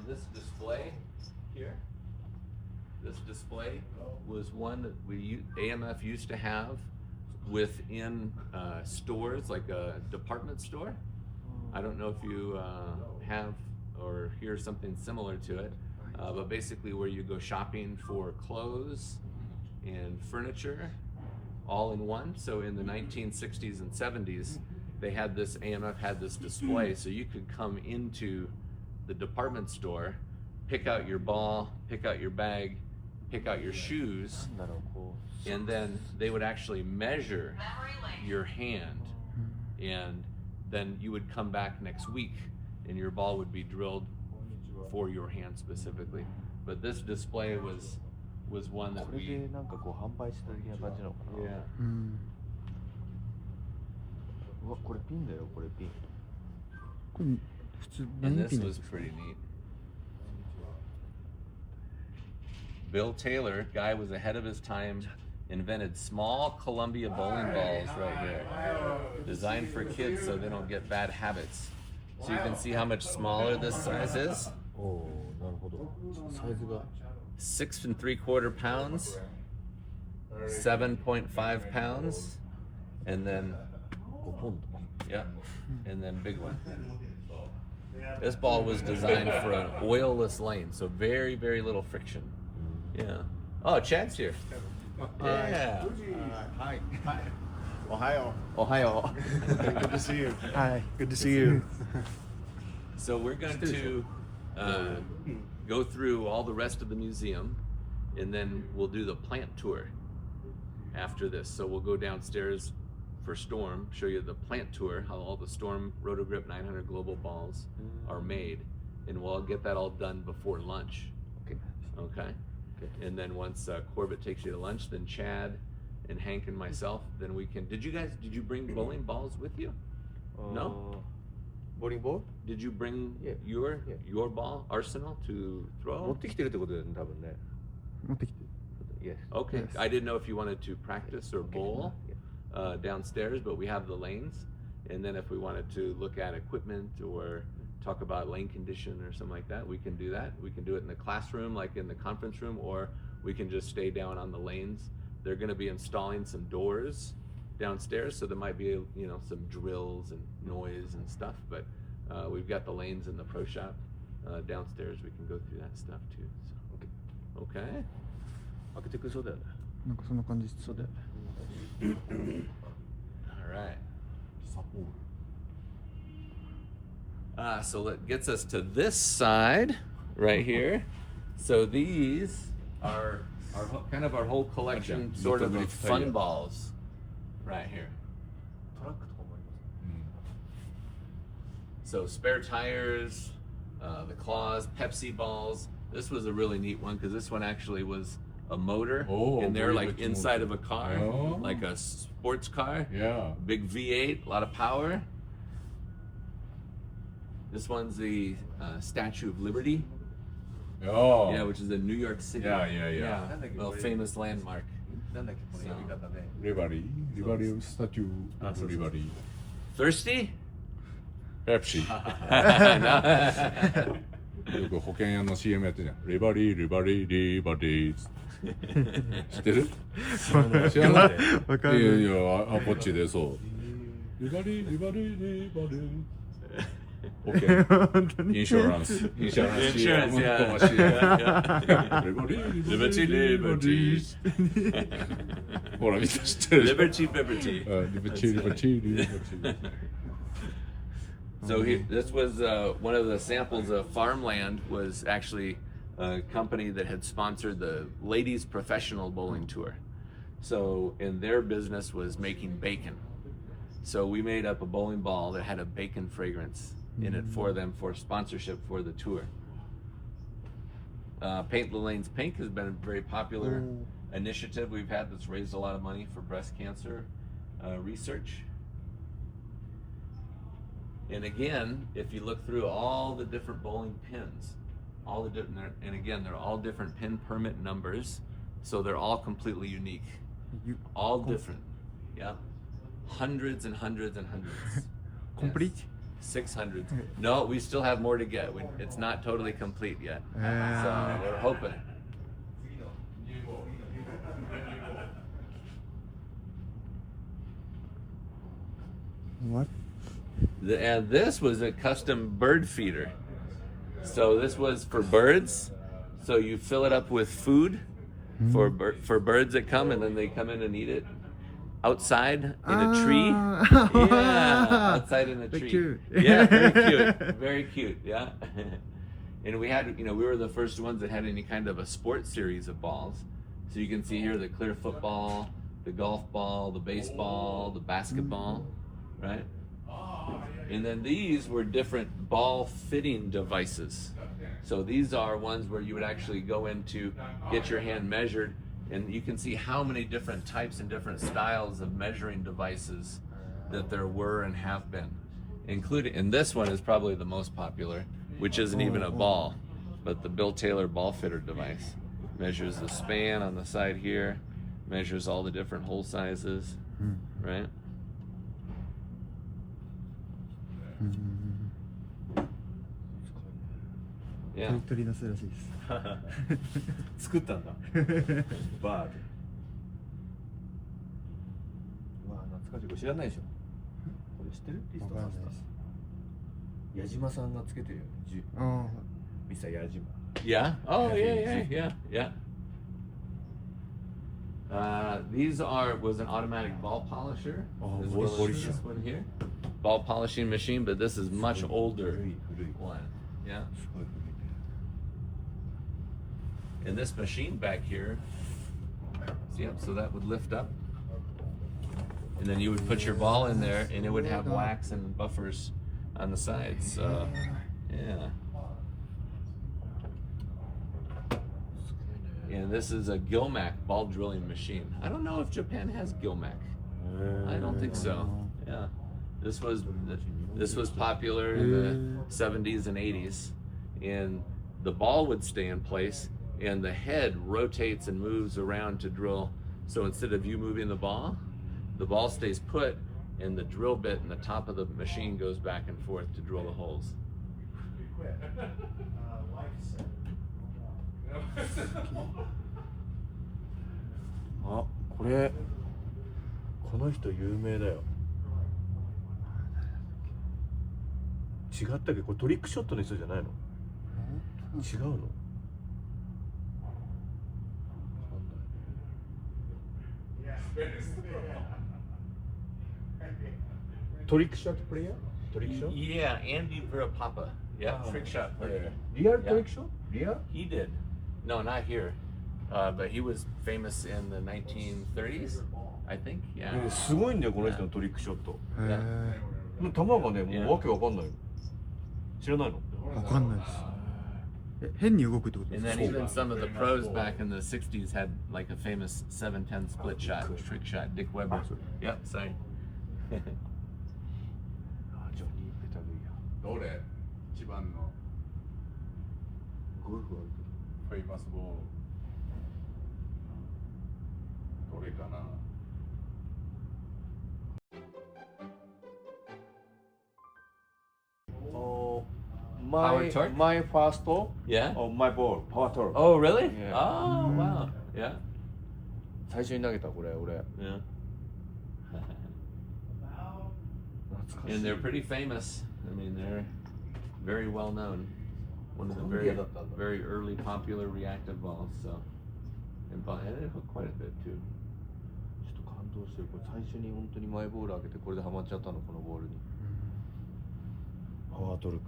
this display here, this display was one that AMF used to have within stores, like a department store. I don't know if you have or hear something similar to it, but basically where you go shopping for clothes and furniture all in one. So in the 1960s and 70s, AMF had this display, so you could come into the department store, pick out your ball, pick out your bag, pick out your shoes, and then they would actually measure your hand, and then you would come back next week and your ball would be drilled for your hand specifically. But this display was one that これでなんかこう販売した的な感じなのかな。 yeah. うわ、これピンだよ、これピン。これ普通 And 何ピ this ン was pretty neat. Bill Taylor, guy was ahead of his time, invented small Columbia bowling balls right here, designed for kids so they don't get bad habits. So you can see how much smaller this size is. おお、なるほど。サイズが 6 3/4 pounds, 7.5 pounds, and then 5ポンド。 yeah, and then big one. This ball was designed for an oilless lane, so very, very little friction. Yeah. Oh, Chad's here. Yeah. Hi. Ohio. Ohio. Good to see you. Hi. Good to see you. So we're going to go through all the rest of the museum, and then we'll do the plant tour after this. So we'll go downstairs for Storm, show you the plant tour, how all the Storm Rotogrip 900 global balls are made, and we'll get that all done before lunch. Okay. Okay. And then once Corbett takes you to lunch, then Chad and Hank and myself, then we can. Did you bring bowling balls with you? No? ボーリングボール Did you bring Yeah. your ball arsenal to 持 throw? ってきてるってことだよね、多分ね。持ってきて Yes. Okay. Yes. I didn't know if you wanted to practice or bowl downstairs, but we have the lanes. And then if we wanted to look at equipment or talk about lane condition or something like that, we can do that. We can do it in the classroom, like in the conference room, or we can just stay down on the lanes. They're going to be installing some doors downstairs, so there might be, some drills and noise and stuff, but we've got the lanes in the pro shop downstairs. We can go through that stuff too. So. Okay. 開けてくれそうだよね。なんかそんな感じそうだよね。 All right. So that gets us to this side right here. So these are kind of our whole collection, sort of of fun balls right here. トラックとかもあります。 So spare tires, the claws, Pepsi balls. This was a really neat one because this one actually was a motor, Oh, and they're very like good inside motor. of a car, Oh. like a sports car. Yeah. Big V8, a lot of power. This one's the Statue of Liberty. Oh. Yeah, which is in New York City. Yeah. Well, famous landmark. なんだっけ、この呼び方ね。リバリースタチューあ、そうそうリバリー Thirsty? ペプシよく保険屋の CM やってるじゃん。リバリー知ってる？知らない。わかる。いやこっちでそう。リバリー保険インシュランス Insurance, CM yeah. とか CM リバリー Liberty. ほらみんな知ってるでしょ Liberty. リバチー So this was one of the samples of Farmland was actually a company that had sponsored the Ladies Professional Bowling Tour. So, and their business was making bacon. So we made up a bowling ball that had a bacon fragrance in it for them for sponsorship for the tour. Paint the Lanes Pink has been a very popular initiative we've had that's raised a lot of money for breast cancer research. And again, if you look through all the different bowling pins, and again, they're all different pin permit numbers, so they're all completely unique. All different. Yeah. Hundreds and hundreds and hundreds. Complete? Yes. 600s. No, we still have more to get. It's not totally complete yet. So we're hoping. What? And this was a custom bird feeder. So this was for birds. So you fill it up with food for birds that come, and then they come in and eat it outside in a tree. Yeah, outside in a tree. Cute. Yeah, very cute. Very cute. Yeah. And we had, we were the first ones that had any kind of a sports series of balls. So you can see here the clear football, the golf ball, the baseball, the basketball, right? And then these were different ball fitting devices. So these are ones where you would actually go in to get your hand measured, and you can see how many different types and different styles of measuring devices that there were and have been. Including, and this one is probably the most popular, which isn't even a ball, but the Bill Taylor ball fitter device. Measures the span on the side here, measures all the different hole sizes, right? Yeah. 取り出すらしいです。作ったんだ。バーで。うわ、懐かしい。これ知らないでしょ。これ知ってる？リストマスター。矢島さんがつけてるよね。ミスター矢島。Yeah. Oh, yeah. These was an automatic ball polisher. As well as this one here, ball polishing machine, but this is much older one. Yeah. And this machine back here, so that would lift up, and then you would put your ball in there, and it would have wax and buffers on the sides. So, yeah. And this is a Gilmac ball drilling machine. I don't know if Japan has Gilmac. I don't think so. Yeah. This was popular in the 70s and 80s. And the ball would stay in place, and the head rotates and moves around to drill. So instead of you moving the ball stays put, and the drill bit in the top of the machine goes back and forth to drill the holes. あ、これこの人有名だよ。違ったっけ？これトリックショットの人じゃないの？違うの？トリックショットプレイヤー？トリックショット？ Yeah, Andy Virapapa. Yeah, trick shot player. リアルトリックショット？リアル？ He did. No, not here. But he was famous in the 1930s, I think. Yeah. すごいんだよこの人のトリックショット。Yeah. 球がね、もうわけわかんない。知らないの？わかんないです。変に動くってことで And す then か？ even some of the pros back in the 60s had like a famous 7-10 split shot, trick shot, Dick Weber. Yep, sorry. ジョニー・ペタグリア。どれ一番のゴルフはフェイマスボールどれかな。Power torque? My first Yeah. my ball, power torque. Oh, really? Yeah. Oh, wow. Yeah. 最初に投げたこれ俺。 Yeah. 懐かしい。 And they're pretty famous. I mean, they're very well known. One of the very early popular reactive balls. So, and it hooked quite a bit too. ちょっと感動してる。これ最初に本当にマイボール開けてこれでハマっちゃったのこのボールに。パワートルク。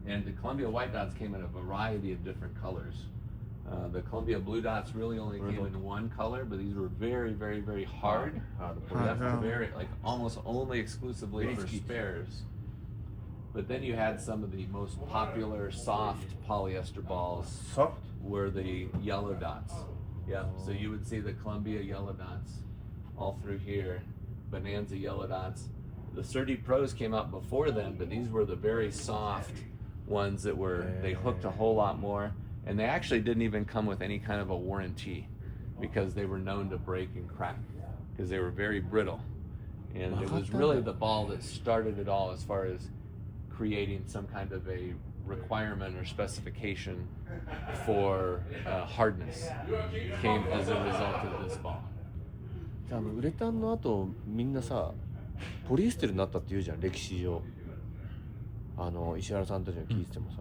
And the Columbia white dots came in a variety of different colors. The Columbia blue dots really only came in one color, but these were very, very, very hard. Very, like almost only exclusively for spares. But then you had some of the most popular soft polyester balls. Soft? Were the yellow dots. Yeah, so you would see the Columbia yellow dots all through here, Bonanza yellow dots. The Sturdy Pros came out before then, but these were the very soft ones that were, they hooked a whole lot more, and they actually didn't even come with any kind of a warranty. because they were known to break and crack because they were very brittle. And it was really the ball that started it all as far as creating some kind of a requirement or specification for hardness came as a result of this ball. ウレタンの後みんなさポリエステルになったって言うじゃん歴史上石原さんたちの聞いててもさ、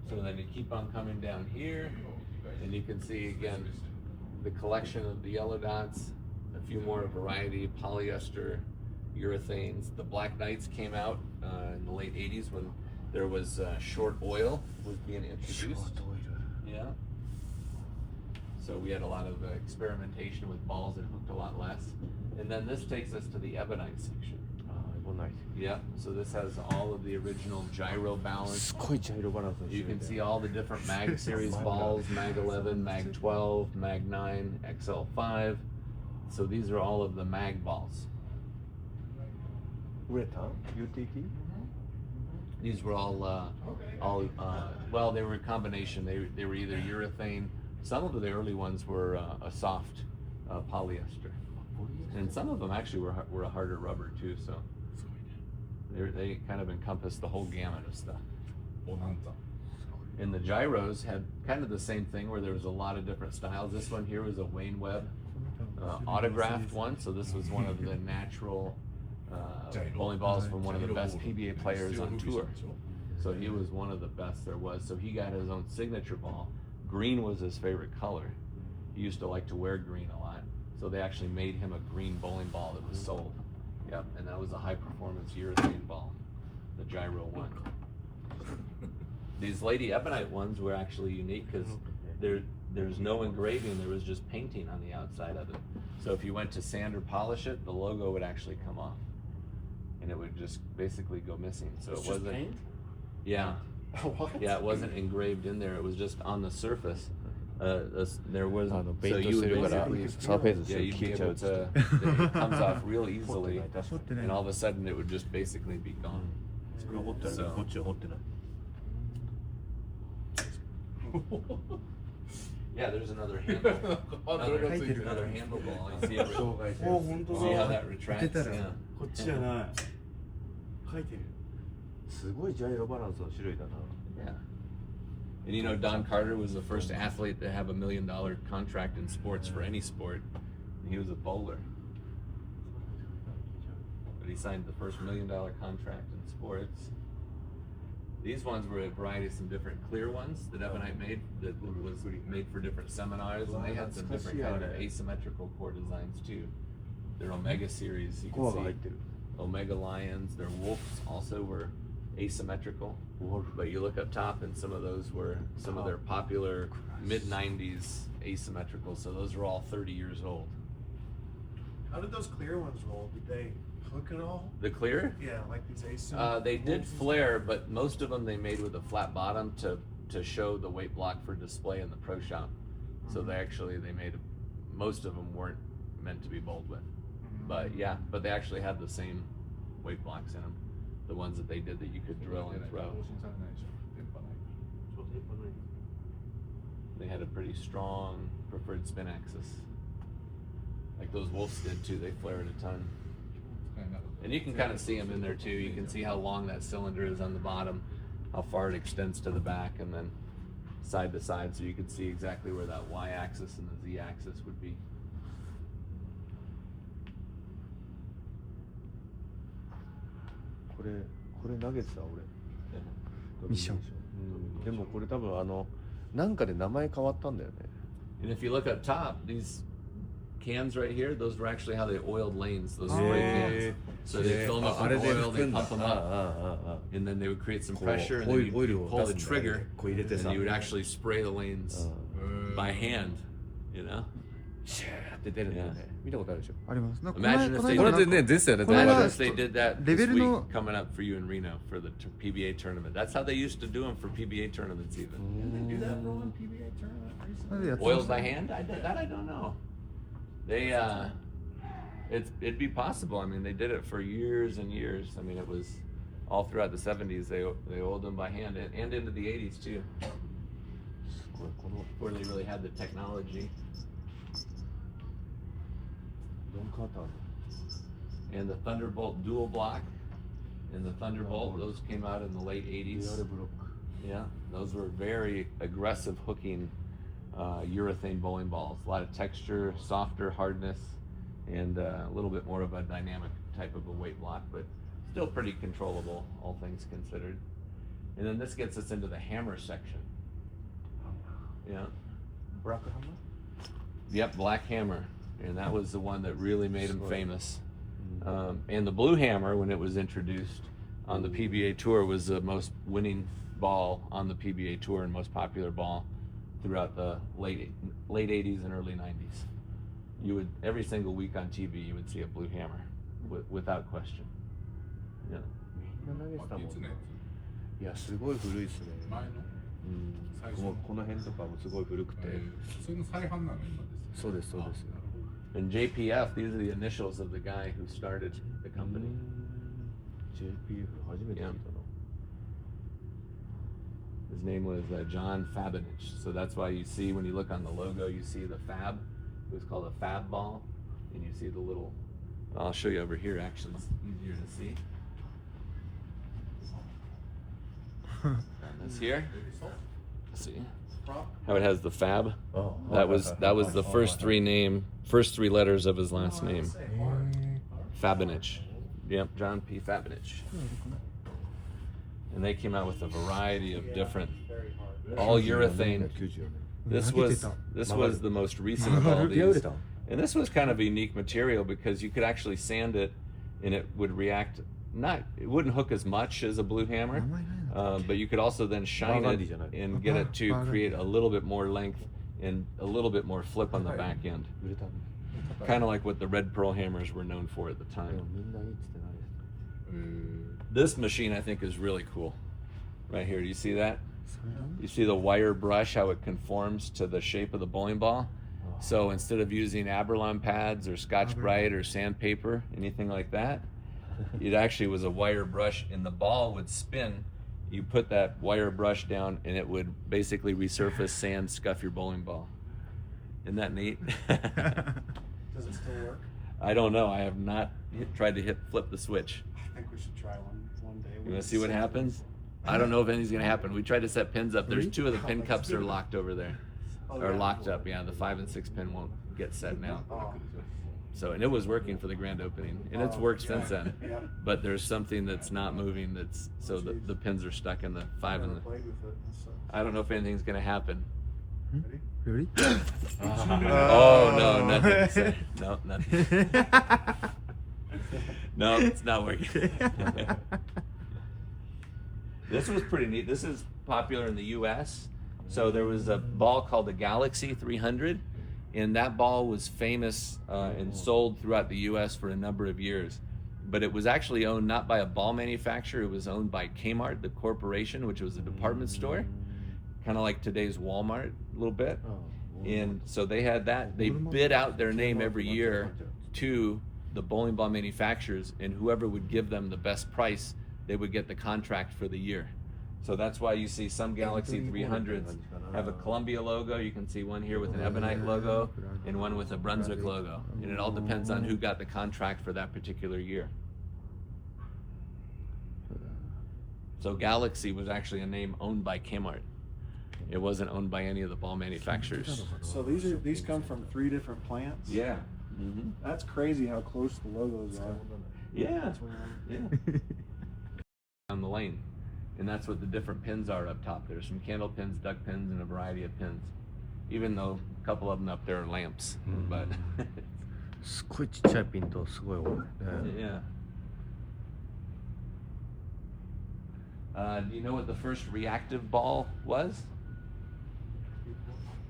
So then you keep on coming down here and you can see again the collection of the yellow dots, a few more variety, polyester, urethanes. The Black Knights came out in the late 80s when there was short oil was being introduced. Yeah. So we had a lot of experimentation with balls that hooked a lot less. And then this takes us to the Ebonite section. Ebonite. Yeah, so this has all of the original gyro balance. すごいジャイロバランスの You can see all the different Mag series balls, Mag 11, Mag 12, Mag 9, XL5. So these are all of the Mag balls. ウレタン UTT? These were all well, they were a combination. They were either urethane. Some of the early ones were a soft polyester, and some of them actually were a harder rubber too. So they kind of encompassed the whole gamut of stuff. And the gyros had kind of the same thing where there was a lot of different styles. This one here was a Wayne Webb autographed one, so this was one of the natural bowling balls from one of the best PBA players on tour. So he was one of the best there was. So he got his own signature ball. Green was his favorite color. He used to like to wear green a lot. So they actually made him a green bowling ball that was sold. Yep, and that was a high performance urethane ball, the gyro one. These Lady Ebonite ones were actually unique because there's no engraving, there was just painting on the outside of it. So if you went to sand or polish it, the logo would actually come off. And it would just basically go missing. So it wasn't paint? Yeah. What? Yeah, it wasn't engraved in there. It was just on the surface. There was ペイントしてるからサーフェイス yeah, して you'd 消 be えちゃう able っつって to. It comes off real easily, 掘ってない and all of a sudden it would just basically be gone. それは掘ってあるけど So- こっちは掘ってない Yeah, there's another handle. 書いてる Another handle ball. You see it? お本当 See how だ that retracts? 出たら Yeah. こっちじゃない書いてるすごいジャイロバランスの種類だな Yeah. And you know, Don Carter was the first athlete to have $1 million contract in sports for any sport. He was a bowler. But he signed the first $1 million contract in sports. These ones were a variety of some different clear ones that Ebonite made that was made for different seminars, and they had some different kind of asymmetrical core designs too. Their Omega series, you コアが can 入っ see てる Omega Lions, their Wolves also were asymmetrical. But you look up top and some of those were some of their popular mid-90s asymmetrical, so those are all 30 years old. How did those clear ones roll? Did they hook at all? The clear? Yeah, like these asymmetrical. They did flare, but most of them they made with a flat bottom to show the weight block for display in the pro shop. So they made most of them weren't meant to be bowled with. But yeah, but they actually had the same weight blocks in them. The ones that they did that you could drill and throw. They had a pretty strong preferred spin axis. Like those Wolves did too, they flared a ton. And you can kind of see them in there too. You can see how long that cylinder is on the bottom, how far it extends to the back, and then side to side, so you can see exactly where that y-axis and the z-axis would be. これ投げてた俺ミッションうんでもこれ多分なんかで名前変わったんだよね And if you look up top, these cans right here, those were actually how they oiled lanes, those spray cans. So they fill them up あれ with で oil, 吹く they んだ pump them ああ up, あああ and then they would create some こう pressure, and オ then イ you'd ルオイルを pull 出 the すんだよ trigger, こう入れて and さ then you would actually spray the lanes by hand, you know? シャーって出るんだよね見たことあるでしょありますなんか Imagine if they これでdid, ね出てたよね これは imagine if they did that this Level week no- coming up for you in Reno for the PBA tournament. That's how they used to do them for PBA tournaments even. Do that roll in PBA tournament なんでやって Oiled ました by hand? That I don't know. They it'd be possible. I mean, they did it for years and years. I mean, it was all throughout the 70s. They oiled them by hand and into the 80s too. この before they really had the technology. ドンカーターの And the Thunderbolt dual block and the Thunderbolt, those came out in the late 80s. リアルブロック Yeah, those were very aggressive hooking urethane bowling balls. A lot of texture, softer hardness, and a little bit more of a dynamic type of a weight block, but still pretty controllable, all things considered. And then this gets us into the hammer section. Yeah. ブラックハンマ Yep, Black Hammer. And that was the one that really made him Sure. famous. And the Blue Hammer, when it was introduced on the PBA Tour, was the most winning ball on the PBA Tour and most popular ball throughout the late 80s and early 90s. You would, every single week on TV, you would see a Blue Hammer, without question. Yeah. みんな投げてたもんいつのやいやすごい古いっすねつ前の最初のこの辺とかもすごい古くて、普通の再販なの今ですそうですそうですよ And JPF, these are the initials of the guy who started the company. JPF 初めて見たの His name was John Fabinich. So that's why you see, when you look on the logo, you see the Fab. It was called a Fab ball. And you see the little, I'll show you over here actually, it's easier to see. And this here, see how it has the Fab? That was the first three letters of his last name. Fabinich. Yep, John P. Fabinich. And they came out with a variety of different, all urethane. 94年 This was the most recent of all these. And this was kind of a unique material because you could actually sand it and it would react, it wouldn't hook as much as a Blue Hammer, but you could also then shine it and get it to create a little bit more length and a little bit more flip on the back end. 売れた Kind of like what the Red Pearl hammers were known for at the で time. もみんないいっつってないです This machine I think is really cool. Right here, do you see that? You see the wire brush, how it conforms to the shape of the bowling ball? So instead of using Aberlon pads or Scotch-Brite or sandpaper, anything like that, it actually was a wire brush and the ball would spin. You put that wire brush down and it would basically resurface sand, scuff your bowling ball. Isn't that neat? Does it still work? I don't know. I have not tried to flip the switch. I think we should try one day. You want to see what happens? I don't know if anything's going to happen. We tried to set pins up. There's two of the pin cups are locked over there. Or locked up, yeah. The 5 and 6 pin won't get set now. Oh, So, and it was working for the grand opening. And it's worked since then. yeah. But there's something that's not moving so the pins are stuck in the 5 and Never the... played with it. So. I don't know if anything's going to happen. Ready? Really? Oh, no, nothing. No, nothing. No, it's not working. This was pretty neat. This is popular in the U.S. So there was a ball called the Galaxy 300, and that ball was famous and sold throughout the U.S. for a number of years. But it was actually owned not by a ball manufacturer. It was owned by Kmart, the corporation, which was a department store, kind of like today's Walmart a little bit. And so they had that. They bid out their name every year to the bowling ball manufacturers, and whoever would give them the best price, they would get the contract for the year. So that's why you see some Galaxy 300s have a Columbia logo. You can see one here with an Ebonite logo and one with a Brunswick logo. And it all depends on who got the contract for that particular year. So Galaxy was actually a name owned by Kmart. It wasn't owned by any of the ball manufacturers. So these come from 3 different plants. Yeah. Mm-hmm. That's crazy how close the logos are. Yeah. Yeah. On the lane. And that's what the different pins are up top. There's some candle pins, duck pins, and a variety of pins. Even though a couple of them up there are lamps. But すごいちっちゃいピンとすごい多い、yeah. Do you know what the first reactive ball was?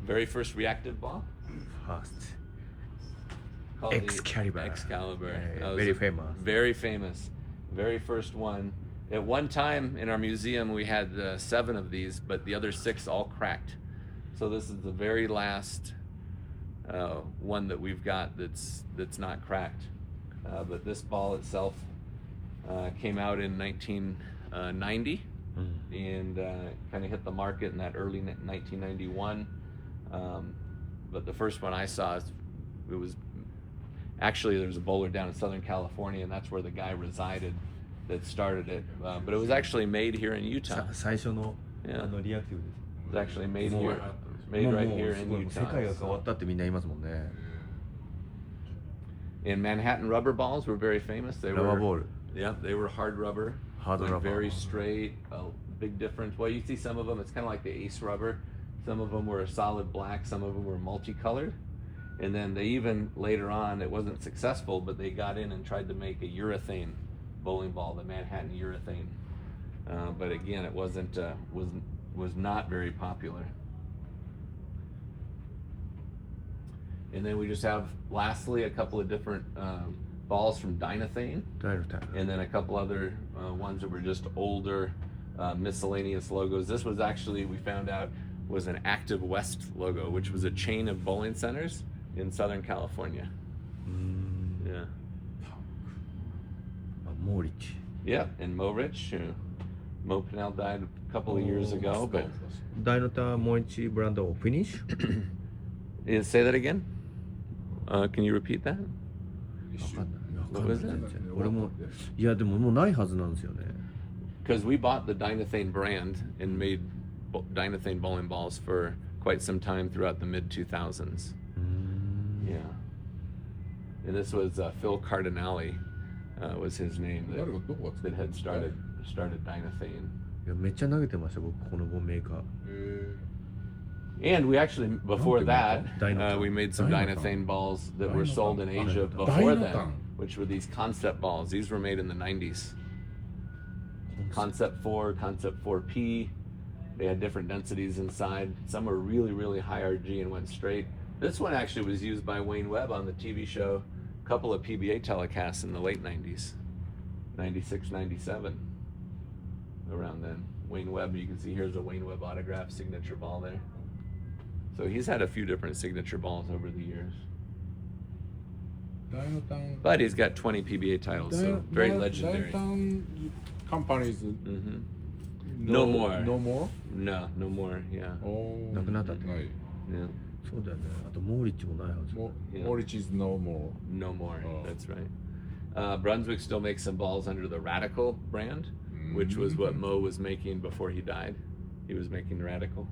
Very first reactive ball? First Called the Excalibur. Excalibur. Yeah, That was very a- famous. Very famous. Very first one. At one time in our museum we had 7 of these, but the other 6 all cracked. So this is the very last one that we've got that's not cracked. But this ball itself came out in 1990, and kind of hit the market in that early 1991. But the first one I saw, it was actually there was a bowler down in Southern California, and that's where the guy resided that started it. But it was actually made here in Utah. 最初の Yeah. リアクティブです。 It was actually made もう here, made もう right もう here す in ごい Utah. 世界が変わったってみんな言いますもんね。 And Manhattan rubber balls were very famous. They ラバー were, ボール。 yeah, they were hard rubber, Hard like rubber. very straight. A big difference. Well, you see some of them. It's kind of like the Ace rubber. Some of them were solid black. Some of them were multicolored. And then they even later on, it wasn't successful, but they got in and tried to make a urethane bowling ball, the Manhattan urethane. But again, it wasn't was not very popular. And then we just have, lastly, a couple of different balls from Dynathane, ダイルタイム。 and then a couple other ones that were just older miscellaneous logos. This was actually, we found out, was an Active West logo, which was a chain of bowling centers in Southern California. Yeah. モーリッチ。 Yeah, and Mo Rich, Mo Pinnell died a couple of years ago, but ダイノタモーリッチブランドをフィニッシュ say that again? Can you repeat that? わかんない。 What was that? 俺も、いやでももうないはずなんですよね。 Because we bought the Dynathane brand and made Dynathane bowling balls for quite some time throughout the mid 2000s. Yeah. And this was Phil Cardinale was his name 誰がどこが作 that った had started Dynathane. いやめっちゃ投げてました僕このメーカー。 And we actually, before that, Dynathane. we made some Dynathane balls that were sold in Asia before that, which were these concept balls. These were made in the 90s. Concept 4, Concept 4P. They had different densities inside. Some were really, really high RG and went straight. This one actually was used by Wayne Webb on the TV show, a couple of PBA telecasts in the late 90s, 96, 97, around then. Wayne Webb, you can see here's a Wayne Webb autograph signature ball there. So he's had a few different signature balls over the years. ダイノタン But he's got 20 PBA titles, so very ダイ legendary. ノタンカンパニーズ Hmm. No more. No more? No more, yeah. なくなったってない Yeah. そうだよね。あとモーリッチもないはず。も Yeah. モリチ is no more. No more, Oh. that's right. Brunswick still makes some balls under the Radical brand, which was what Mo was making before he died. He was making Radical.